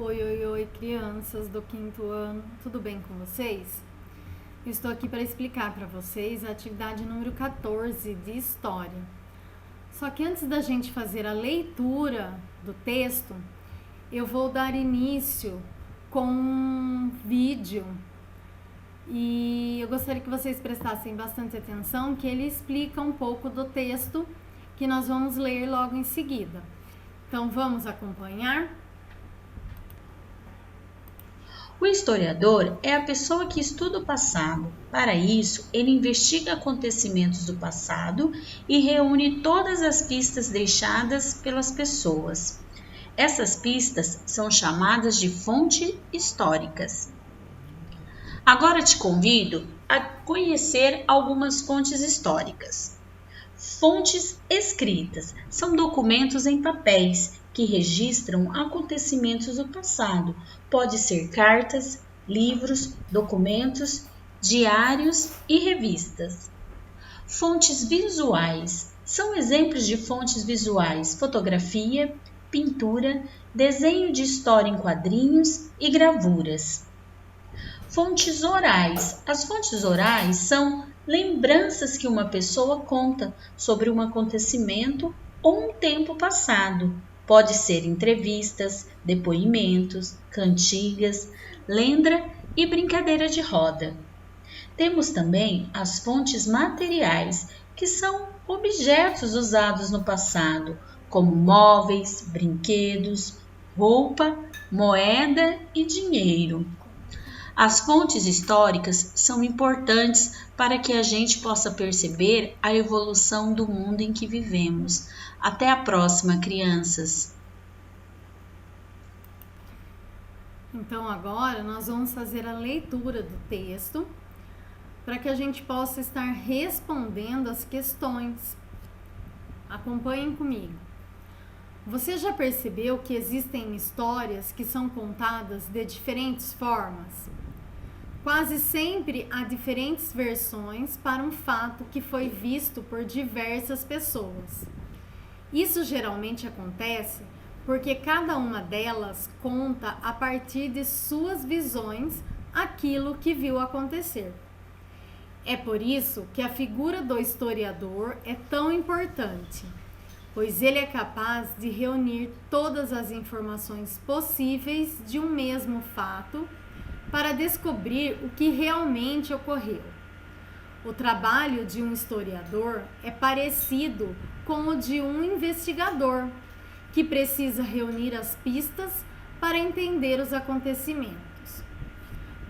Oi, oi, oi, crianças do quinto ano, tudo bem com vocês? Estou aqui para explicar para vocês a atividade número 14 de História. Só que antes da gente fazer a leitura do texto, eu vou dar início com um vídeo e eu gostaria que vocês prestassem bastante atenção, que ele explica um pouco do texto que nós vamos ler logo em seguida. Então vamos acompanhar? O historiador é a pessoa que estuda o passado. Para isso, ele investiga acontecimentos do passado e reúne todas as pistas deixadas pelas pessoas. Essas pistas são chamadas de fontes históricas. Agora te convido a conhecer algumas fontes históricas. Fontes escritas são documentos em papéis que registram acontecimentos do passado. Pode ser cartas, livros, documentos, diários e revistas. Fontes visuais são exemplos de fontes visuais: fotografia, pintura, desenho de história em quadrinhos e gravuras. Fontes orais. As fontes orais são lembranças que uma pessoa conta sobre um acontecimento ou um tempo passado. Pode ser entrevistas, depoimentos, cantigas, lenda e brincadeira de roda. Temos também as fontes materiais, que são objetos usados no passado, como móveis, brinquedos, roupa, moeda e dinheiro. As fontes históricas são importantes para que a gente possa perceber a evolução do mundo em que vivemos. Até a próxima, crianças! Então agora nós vamos fazer a leitura do texto para que a gente possa estar respondendo as questões. Acompanhem comigo. Você já percebeu que existem histórias que são contadas de diferentes formas? Quase sempre há diferentes versões para um fato que foi visto por diversas pessoas. Isso geralmente acontece porque cada uma delas conta a partir de suas visões aquilo que viu acontecer. É por isso que a figura do historiador é tão importante, pois ele é capaz de reunir todas as informações possíveis de um mesmo fato para descobrir o que realmente ocorreu. O trabalho de um historiador é parecido com o de um investigador, que precisa reunir as pistas para entender os acontecimentos.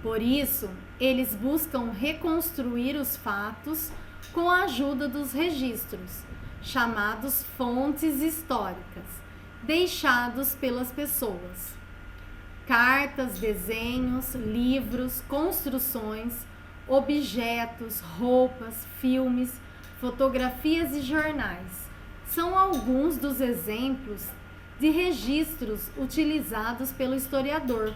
Por isso, eles buscam reconstruir os fatos com a ajuda dos registros, chamados fontes históricas, deixados pelas pessoas. Cartas, desenhos, livros, construções, objetos, roupas, filmes, fotografias e jornais são alguns dos exemplos de registros utilizados pelo historiador.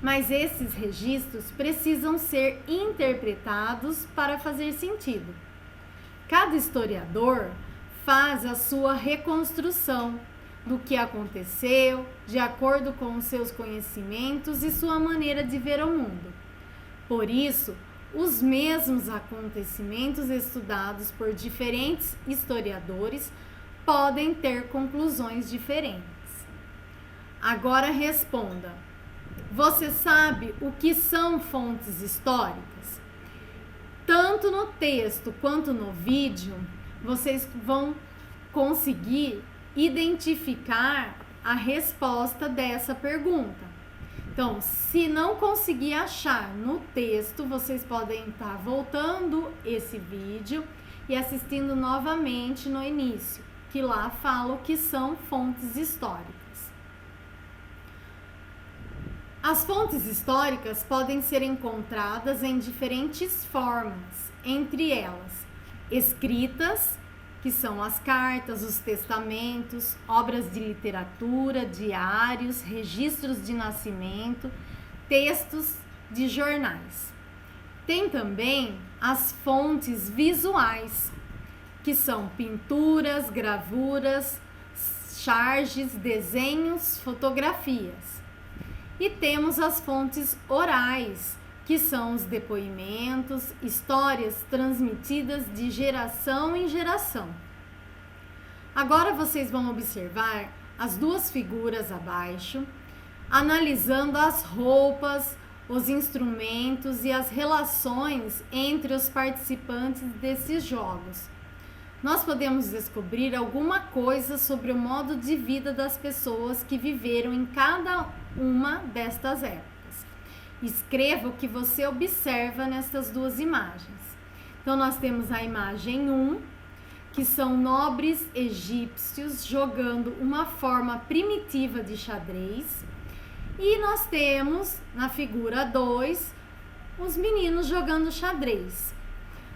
Mas esses registros precisam ser interpretados para fazer sentido. Cada historiador faz a sua reconstrução do que aconteceu, de acordo com os seus conhecimentos e sua maneira de ver o mundo. Por isso, os mesmos acontecimentos estudados por diferentes historiadores podem ter conclusões diferentes. Agora responda: você sabe o que são fontes históricas? Tanto no texto quanto no vídeo, vocês vão conseguir identificar a resposta dessa pergunta. Então, se não conseguir achar no texto, vocês podem estar voltando esse vídeo e assistindo novamente no início, que lá fala o que são fontes históricas. As fontes históricas podem ser encontradas em diferentes formas, entre elas escritas, que são as cartas, os testamentos, obras de literatura, diários, registros de nascimento, textos de jornais. Tem também as fontes visuais, que são pinturas, gravuras, charges, desenhos, fotografias. E temos as fontes orais, que são os depoimentos, histórias transmitidas de geração em geração. Agora vocês vão observar as duas figuras abaixo, analisando as roupas, os instrumentos e as relações entre os participantes desses jogos. Nós podemos descobrir alguma coisa sobre o modo de vida das pessoas que viveram em cada uma destas épocas. Escreva o que você observa nessas duas imagens. Então, nós temos a imagem 1, que são nobres egípcios jogando uma forma primitiva de xadrez. E nós temos, na figura 2, os meninos jogando xadrez.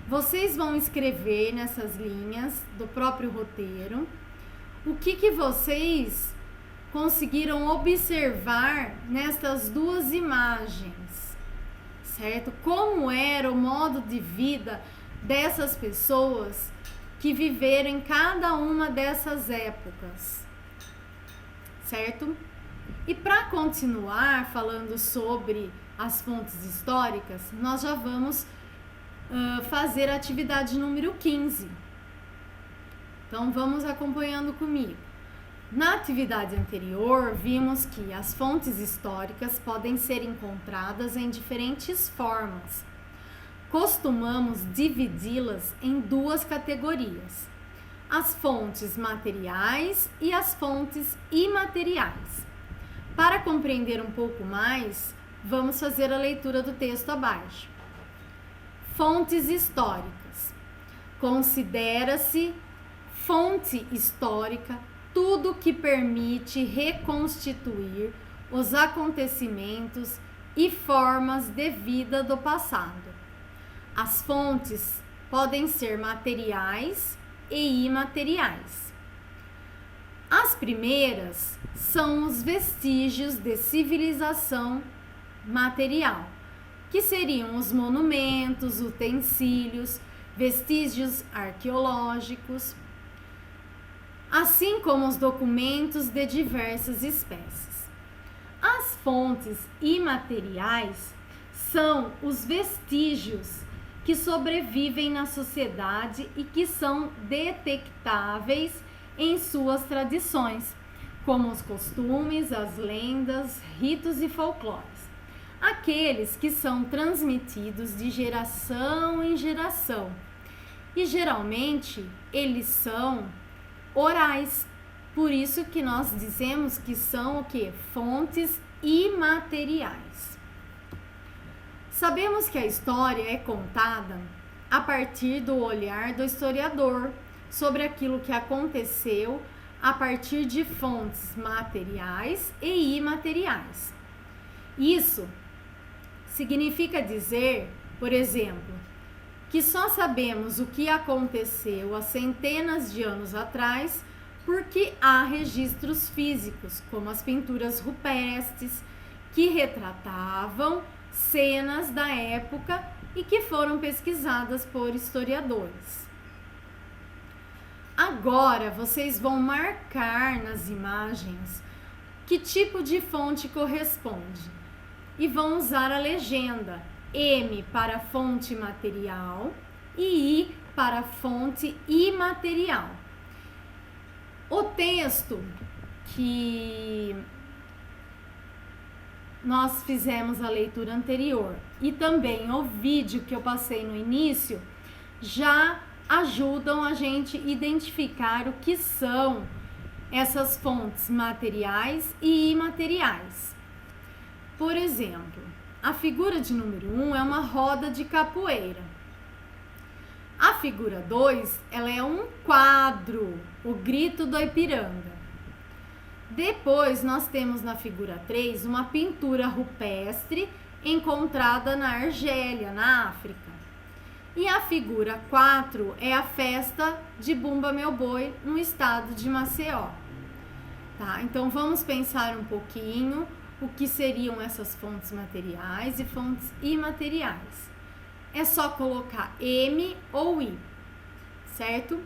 Vocês vão escrever nessas linhas do próprio roteiro o que vocês conseguiram observar nestas duas imagens, certo? Como era o modo de vida dessas pessoas que viveram em cada uma dessas épocas, certo? E para continuar falando sobre as fontes históricas, nós já vamos fazer a atividade número 15. Então, vamos acompanhando comigo. Na atividade anterior, vimos que as fontes históricas podem ser encontradas em diferentes formas. Costumamos dividi-las em duas categorias: as fontes materiais e as fontes imateriais. Para compreender um pouco mais, vamos fazer a leitura do texto abaixo. Fontes históricas. Considera-se fonte histórica tudo que permite reconstituir os acontecimentos e formas de vida do passado. As fontes podem ser materiais e imateriais. As primeiras são os vestígios de civilização material, que seriam os monumentos, utensílios, vestígios arqueológicos, assim como os documentos de diversas espécies. As fontes imateriais são os vestígios que sobrevivem na sociedade e que são detectáveis em suas tradições, como os costumes, as lendas, ritos e folclores. Aqueles que são transmitidos de geração em geração. E geralmente eles são orais. Por isso que nós dizemos que são o quê? Fontes imateriais. Sabemos que a história é contada a partir do olhar do historiador sobre aquilo que aconteceu a partir de fontes materiais e imateriais. Isso significa dizer, por exemplo, que só sabemos o que aconteceu há centenas de anos atrás porque há registros físicos, como as pinturas rupestres, que retratavam cenas da época e que foram pesquisadas por historiadores. Agora vocês vão marcar nas imagens que tipo de fonte corresponde e vão usar a legenda M para fonte material e I para fonte imaterial. O texto que nós fizemos a leitura anterior e também o vídeo que eu passei no início já ajudam a gente identificar o que são essas fontes materiais e imateriais. Por exemplo, a figura de número 1 é uma roda de capoeira. A figura 2, ela é um quadro, o Grito do Ipiranga. Depois nós temos na figura 3 uma pintura rupestre encontrada na Argélia, na África. E a figura 4 é a festa de Bumba Meu Boi no estado de Maceió. Tá? Então vamos pensar um pouquinho o que seriam essas fontes materiais e fontes imateriais. É só colocar M ou I, certo?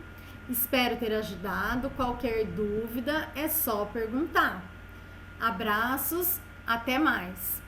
Espero ter ajudado. Qualquer dúvida é só perguntar. Abraços Até mais!